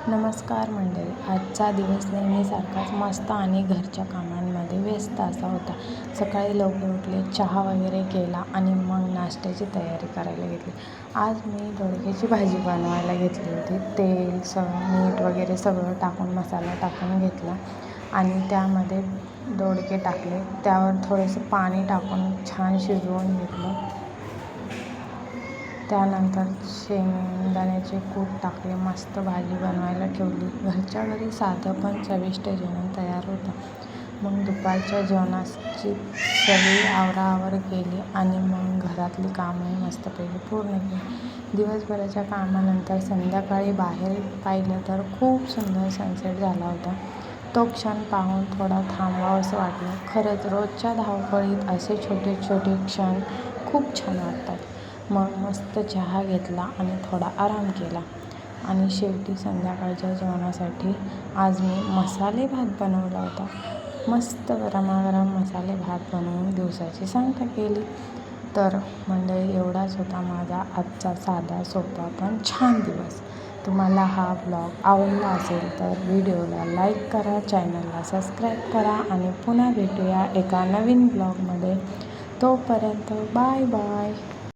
नमस्कार मंडळी, आजचा दिवस नेहमीसारखाच मस्त आणि घरच्या कामांमध्ये व्यस्त असा होता. सकाळी लवकर उठले, चहा वगैरे केला आणि मग नाश्त्याची तयारी करायला घेतली. आज मी दोडक्याची भाजी बनवायला घेतली होती. तेल, मीठ वगैरे सगळं टाकून मसाला टाकून घेतला आणि त्यामध्ये दोडके टाकले. त्यावर थोडंसं पाणी टाकून छान शिजवून घेतलं. त्यानंतर शेंगदाण्याचे कूट टाकले. मस्त भाजी बनवायला ठेवली. घरच्या घरी साधं पण चविष्ट जेवण तयार होतं. मग दुपारच्या जेवणाची सगळी आवराआवर केली आणि मग घरातली कामंही मस्तपैकी पूर्ण केली. दिवसभराच्या कामानंतर संध्याकाळी बाहेर पाहिलं तर खूप सुंदर सनसेट झाला होता. तो क्षण पाहून थोडा थांबावंसं वाटलं. खरंच रोजच्या धावपळीत असे छोटे छोटे क्षण खूप छान वाटतात. मग मस्त चहा घेतला आणि थोडा आराम केला आणि शेवटी संध्याकाळच्या जेवणासाठी आज मी मसाले भात बनवला होता. मस्त गरमागरम मसाले भात बनवून दिवसाची सांगता केली. तर मंडळी, एवढाच होता माझा आजचा साधा सोपा पण छान दिवस. तुम्हाला हा ब्लॉग आवडला असेल तर व्हिडिओला लाईक करा, चॅनलला सबस्क्राईब करा आणि पुन्हा भेटूया एका नवीन ब्लॉगमध्ये. तोपर्यंत बाय बाय.